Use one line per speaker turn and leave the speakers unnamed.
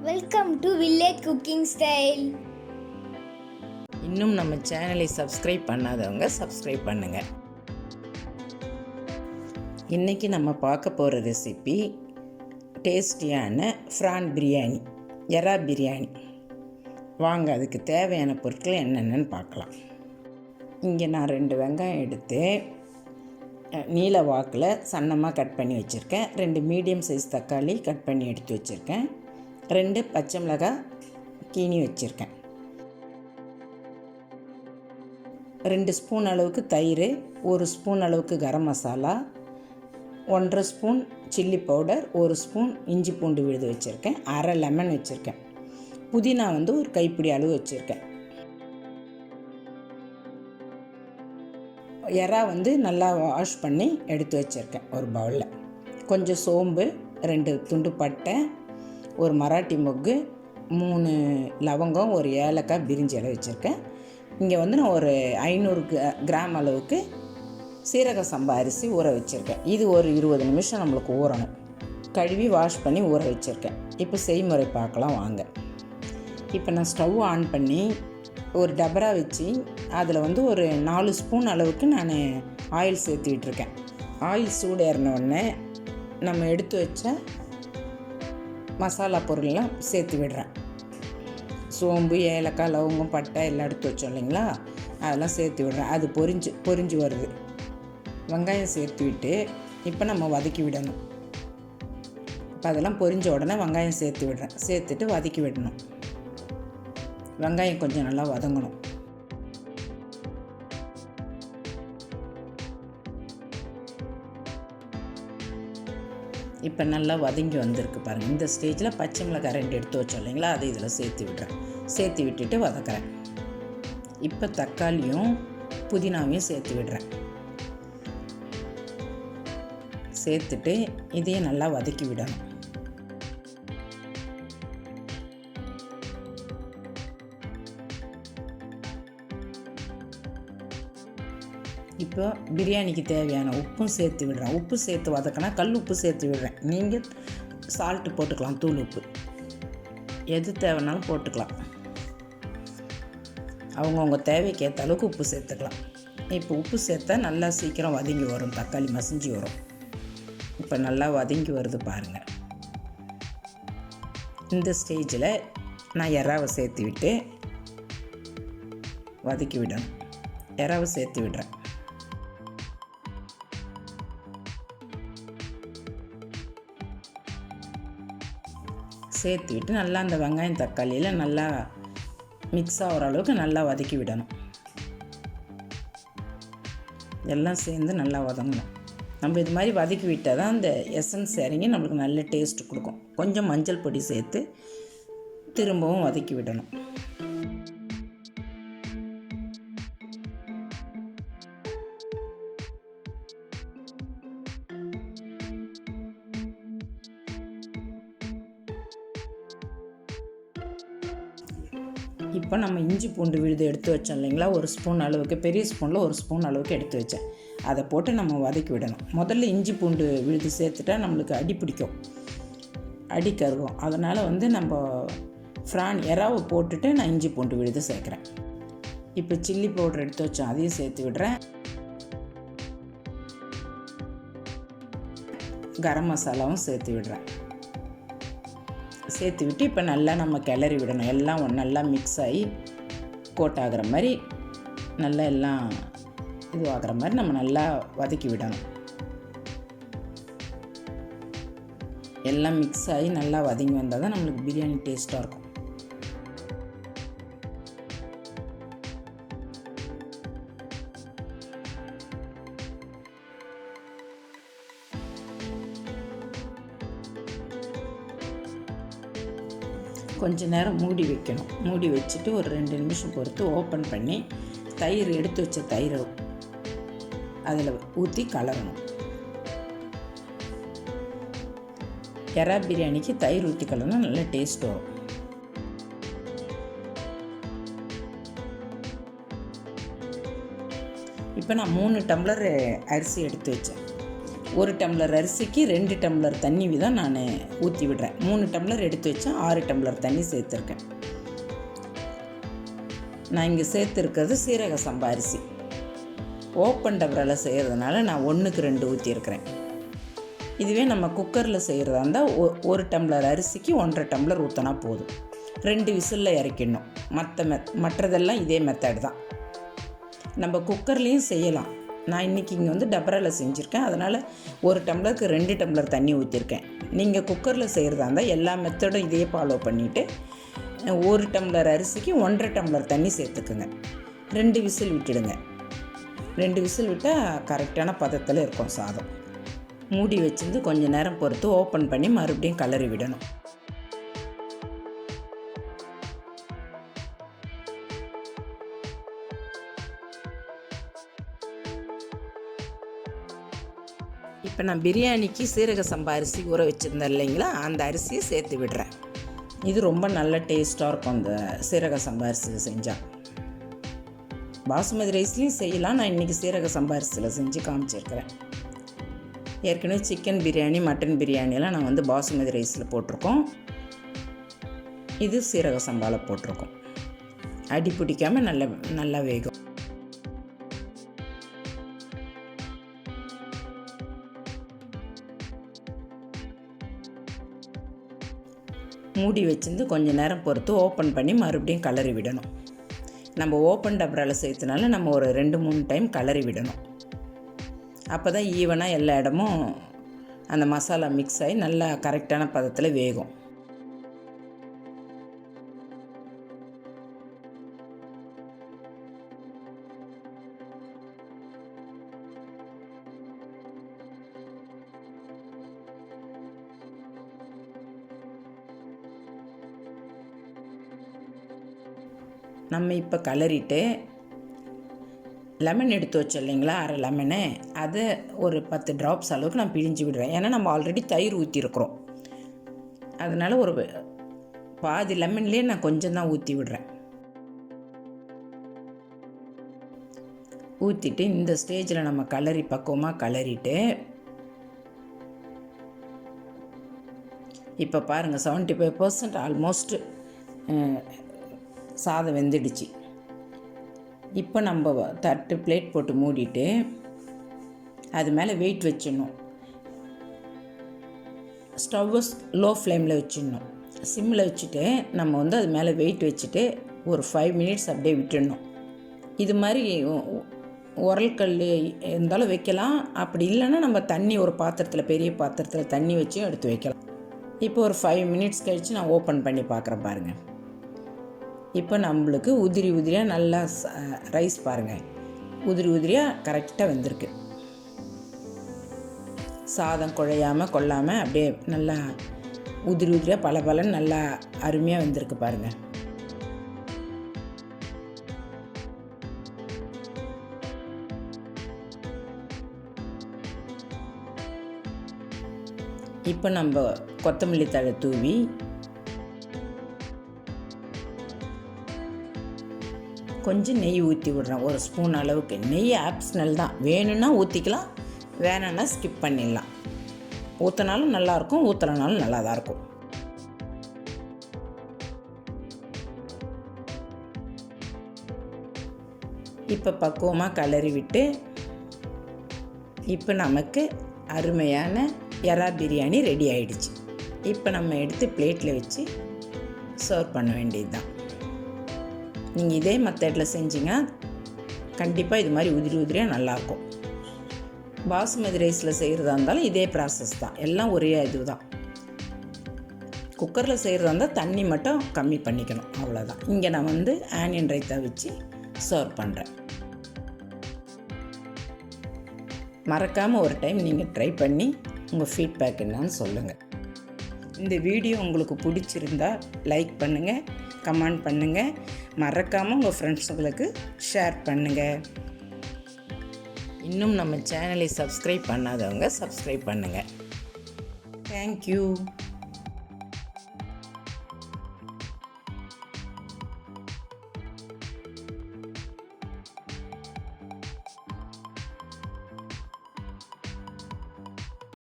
Welcome to village cooking style.
இன்னும் நம்ம சேனலை சப்ஸ்கிரைப் பண்ணாதவங்க சப்ஸ்கிரைப் பண்ணுங்கள். இன்றைக்கி நம்ம பார்க்க போகிற ரெசிபி டேஸ்டியான ப்ரான் பிரியாணி, எறா பிரியாணி. வாங்க அதுக்கு தேவையான பொருட்கள் என்னென்னு பார்க்கலாம். இங்கே நான் 2 வெங்காயம் எடுத்து நீல வாக்கில் சன்னமாக கட் பண்ணி வச்சுருக்கேன். 2 மீடியம் சைஸ் தக்காளி கட் பண்ணி எடுத்து வச்சுருக்கேன். 2 பச்சை மிளகாய் கீனி வச்சுருக்கேன். 2 ஸ்பூன் அளவுக்கு தயிர், 1 ஸ்பூன் அளவுக்கு garam masala, 1.5 spoon chilli powder, 1 spoon இஞ்சி பூண்டு விழுது வச்சுருக்கேன். அரை லெமன் வச்சுருக்கேன். புதினா ஒரு கைப்பிடி அளவு வச்சுருக்கேன். எறா நல்லா வாஷ் பண்ணி எடுத்து வச்சுருக்கேன் ஒரு பவுலில். கொஞ்சம் சோம்பு, 2 துண்டு பட்டை, ஒரு மராட்டி மொக்கு, 3 லவங்கம், ஒரு ஏலக்காய், பிரிஞ்சி இலை வச்சுருக்கேன். இங்கே நான் ஒரு 500 கிராம் அளவுக்கு சீரக சம்பா அரிசி ஊற வச்சுருக்கேன். இது ஒரு 20 நிமிஷம் நம்மளுக்கு ஊறணும். கழுவி வாஷ் பண்ணி ஊற வச்சுருக்கேன். இப்போ செய்முறை பார்க்கலாம் வாங்க. இப்போ நான் ஸ்டவ் ஆன் பண்ணி ஒரு டபரா வச்சு அதில் ஒரு 4 ஸ்பூன் அளவுக்கு நான் ஆயில் சேர்த்து விட்டுருக்கேன். ஆயில் சூடேறின உடனே நம்ம எடுத்து வச்ச மசாலா பொருள்லாம் சேர்த்து விடுறேன். சோம்பு, ஏலக்காய், லவங்கம், பட்டை எல்லாம் எடுத்து வச்சோம் இல்லைங்களா, அதெல்லாம் சேர்த்து விடுறேன். அது பொரிஞ்சு வருது. வெங்காயம் சேர்த்து விட்டு இப்போ நம்ம வதக்கி விடணும். இப்போ அதெல்லாம் பொரிஞ்ச உடனே வெங்காயம் சேர்த்து விடுறேன். சேர்த்துட்டு வதக்கி விடணும். வெங்காயம் கொஞ்சம் நல்லா வதங்கணும். இப்போ நல்லா வதங்கி வந்திருக்கு பாருங்கள். இந்த ஸ்டேஜில் பச்சை மிளகாய் 2 எடுத்து வச்சோம் இல்லைங்களா, அதை இதில் சேர்த்து விடுறேன். சேர்த்து விட்டுட்டு வதக்கிறேன். இப்போ தக்காளியும் புதினாவையும் சேர்த்து விடுறேன். சேர்த்துட்டு இதையும் நல்லா வதக்கி விடணும். இப்போ பிரியாணிக்கு தேவையான உப்பும் சேர்த்து விடுறேன். உப்பு சேர்த்து வதக்கினா கல் உப்பு சேர்த்து விடுறேன். நீங்கள் சால்ட்டு போட்டுக்கலாம், தூள் உப்பு எது தேவைனாலும் போட்டுக்கலாம். அவங்கவுங்க தேவைக்கு ஏற்ற அளவுக்கு உப்பு சேர்த்துக்கலாம். இப்போ உப்பு சேர்த்தா நல்லா சீக்கிரம் வதங்கி வரும், தக்காளி மசிஞ்சு வரும். இப்போ நல்லா வதங்கி வருது பாருங்கள். இந்த ஸ்டேஜில் நான் எறாவை சேர்த்து விட்டு வதக்கி விடணும். எறாவை சேர்த்து விடுறேன். சேர்த்து விட்டு நல்லா அந்த வெங்காயம் தக்காளியில் நல்லா மிக்ஸ் ஆகிற அளவுக்கு நல்லா வதக்கி விடணும். எல்லாம் சேர்ந்து நல்லா வதங்கணும். நம்ம இது மாதிரி வதக்கி விட்டால் தான் அந்த எசன்ஸ் இறங்கி நம்மளுக்கு நல்ல டேஸ்ட் கொடுக்கும். கொஞ்சம் மஞ்சள் பொடி சேர்த்து திரும்பவும் வதக்கி விடணும். இப்போ நம்ம இஞ்சி பூண்டு விழுது எடுத்து வச்சோம் இல்லைங்களா, 1 ஸ்பூன் அளவுக்கு, பெரிய ஸ்பூனில் 1 ஸ்பூன் அளவுக்கு எடுத்து வச்சேன். அதை போட்டு நம்ம வதக்கி விடணும். முதல்ல இஞ்சி பூண்டு விழுது சேர்த்துட்டா நம்மளுக்கு அடி பிடிக்கும், அடி கருகும். அதனால் நம்ம ப்ரான் எறாவை போட்டுட்டு நான் இஞ்சி பூண்டு விழுது சேர்க்குறேன். இப்போ சில்லி பவுடர் எடுத்து வச்சோம், அதையும் சேர்த்து விடுறேன். கரம் மசாலாவும் சேர்த்து விடுறேன். சேர்த்து விட்டு இப்போ நல்லா நம்ம கிளறி விடணும். எல்லாம் நல்லா மிக்ஸ் ஆகி கோட் ஆகிற மாதிரி, நல்லா எல்லாம் இதுவாகிற மாதிரி நம்ம நல்லா வதக்கி விடணும். எல்லாம் மிக்ஸ் ஆகி நல்லா வதங்கி வந்தால் தான் நம்மளுக்கு பிரியாணி டேஸ்ட்டாக இருக்கும். கொஞ்ச நேரம் மூடி வைக்கணும். மூடி வச்சுட்டு ஒரு 2 நிமிஷம் பொறுத்து ஓப்பன் பண்ணி தயிர், எடுத்து வச்ச தயிரை அதில் ஊற்றி கலரணும். எறா பிரியாணிக்கு தயிர் ஊற்றி கலரணும், நல்ல டேஸ்ட் வரும். இப்போ நான் 3 டம்ளர் அரிசி எடுத்து வச்சேன். 1 டம்ளர் அரிசிக்கு 2 டம்ளர் தண்ணி தான் நான் ஊற்றி விடுறேன். 3 டம்ளர் எடுத்து வச்சா 6 டம்ளர் தண்ணி சேர்த்துருக்கேன். நான் இங்கே சேர்த்துருக்கிறது சீரக சம்பா அரிசி. ஓப்பன் டபரால் செய்கிறதுனால நான் 1க்கு 2 ஊற்றிருக்கிறேன். இதுவே நம்ம குக்கரில் செய்கிறதா இருந்தால் 1 டம்ளர் அரிசிக்கு 1.5 டம்ளர் ஊற்றினா போதும். 2 விசிலில் இறக்கிடணும். மற்றதெல்லாம் இதே மெத்தட் தான். நம்ம குக்கர்லேயும் செய்யலாம். நான் இன்றைக்கி இங்கே வந்து டபராவில் செஞ்சுருக்கேன். அதனால் 1 டம்ளருக்கு 2 டம்ளர் தண்ணி ஊற்றிருக்கேன். நீங்கள் குக்கரில் செய்கிறதா இருந்தால் எல்லா மெத்தடும் இதே ஃபாலோ பண்ணிவிட்டு 1 டம்ளர் அரிசிக்கு 1.5 டம்ளர் தண்ணி சேர்த்துக்குங்க. 2 விசில் விட்டுடுங்க. 2 விசில் விட்டால் கரெக்டான பதத்தில் இருக்கும் சாதம். மூடி வச்சிருந்து கொஞ்சம் நேரம் பொறுத்து ஓப்பன் பண்ணி மறுபடியும் கலரி விடணும். இப்போ நான் பிரியாணிக்கு சீரக சம்பா அரிசி ஊற வச்சுருந்தேன் இல்லைங்களா, அந்த அரிசியை சேர்த்து விடுறேன். இது ரொம்ப நல்ல டேஸ்ட்டாக இருக்கும் அந்த சீரக சம்பா அரிசியில் செஞ்சால். பாசுமதி ரைஸ்லேயும் செய்யலாம். நான் இன்றைக்கி சீரக சம்பா அரிசியில் செஞ்சு காமிச்சிருக்கிறேன். ஏற்கனவே சிக்கன் பிரியாணி, மட்டன் பிரியாணியெல்லாம் நான் வந்து பாசுமதி ரைஸில் போட்டிருக்கோம். இது சீரக சம்பாவில் போட்டிருக்கோம். அடி பிடிக்காமல் நல்லா வேகும். மூடி வச்சிருந்து கொஞ்சம் நேரம் பொறுத்து ஓப்பன் பண்ணி மறுபடியும் கலரி விடணும். நம்ம ஓப்பன் டபரால் சேர்த்தனால நம்ம ஒரு 2-3 டைம் கலரி விடணும். அப்போ தான் ஈவனாக எல்லா இடமும் அந்த மசாலா மிக்ஸ் ஆகி நல்லா கரெக்டான பதத்தில் வேகும். நம்ம இப்போ கலரிட்டு லெமன் எடுத்து வச்சோம் இல்லைங்களா, அரை லெமனு, அதை ஒரு 10 ட்ராப்ஸ் அளவுக்கு நான் பிழிஞ்சு விடுறேன். ஏன்னா நம்ம ஆல்ரெடி தயிர் ஊற்றிருக்கிறோம். அதனால் ஒரு பாதி லெமன்லேயே நான் கொஞ்சம் தான் ஊற்றி விடுறேன். ஊற்றிட்டு இந்த ஸ்டேஜில் நம்ம பக்குவமாக கலரிட்டு இப்போ பாருங்கள் 75% ஆல்மோஸ்ட் சாதம் வெந்துடுச்சு. இப்போ நம்ம தட்டு பிளேட் போட்டு மூடிட்டு அது மேலே வெயிட் வச்சிடணும். ஸ்டவ்வை லோ ஃப்ளேமில் வச்சிடணும். சிம்மில் வச்சுட்டு நம்ம வந்து அது மேலே வெயிட் வச்சுட்டு ஒரு 5 மினிட்ஸ் அப்படியே விட்டுடணும். இது மாதிரி உரல் கல் இருந்தாலும் வைக்கலாம். அப்படி இல்லைன்னா நம்ம தண்ணி ஒரு பாத்திரத்தில், பெரிய பாத்திரத்தில் தண்ணி வச்சு எடுத்து வைக்கலாம். இப்போ ஒரு 5 மினிட்ஸ் கழித்து நான் ஓப்பன் பண்ணி பார்க்குறேன் பாருங்கள். இப்போ நம்மளுக்கு உதிரியாக நல்லா ரைஸ் பாருங்கள், உதிரியாக கரெக்டாக வெந்திருக்கு. சாதம் குழையாமல் கொள்ளாமல் அப்படியே நல்லா உதிரியாக பலன்னு நல்லா அருமையாக வெந்திருக்கு பாருங்கள். இப்போ நம்ம கொத்தமல்லி தழை தூவி கொஞ்சம் நெய் ஊற்றி விட்றேன். ஒரு ஸ்பூன் அளவுக்கு. நெய் ஆப்ஷனல் தான், வேணும்னா ஊற்றிக்கலாம், வேணும்னா ஸ்கிப் பண்ணிடலாம். ஊற்றினாலும் நல்லாயிருக்கும், ஊற்றலனாலும் நல்லா தான் இருக்கும். இப்போ பக்குவமாக கலரி விட்டு இப்போ நமக்கு அருமையான எறால் பிரியாணி ரெடி ஆகிடுச்சு. இப்போ நம்ம எடுத்து பிளேட்டில் வச்சு சர்வ் பண்ண வேண்டியது தான். நீங்கள் இதே மெத்தடில் செஞ்சிங்கன்னா கண்டிப்பாக இது மாதிரி உதிரியாக நல்லாயிருக்கும். பாசுமதி ரைஸில் செய்கிறதா இருந்தாலும் இதே ப்ராசஸ் தான், எல்லாம் ஒரே இது தான். குக்கரில் செய்கிறதா இருந்தால் தண்ணி மட்டும் கம்மி பண்ணிக்கணும், அவ்வளோதான். இங்கே நான் வந்து ஆனியன் ரைத்தா வச்சு சர்வ் பண்ணுறேன். மறக்காமல் ஒரு டைம் நீங்கள் ட்ரை பண்ணி உங்கள் ஃபீட்பேக் என்னன்னு சொல்லுங்கள். இந்த வீடியோ உங்களுக்கு பிடிச்சிருந்தா லைக் பண்ணுங்கள், கமெண்ட் பண்ணுங்கள், மறக்காமல் உங்கள் ஃப்ரெண்ட்ஸுங்களுக்கு ஷேர் பண்ணுங்கள். இன்னும் நம்ம சேனலை சப்ஸ்கிரைப் பண்ணாதவங்க சப்ஸ்கிரைப் பண்ணுங்கள். தேங்க்யூ.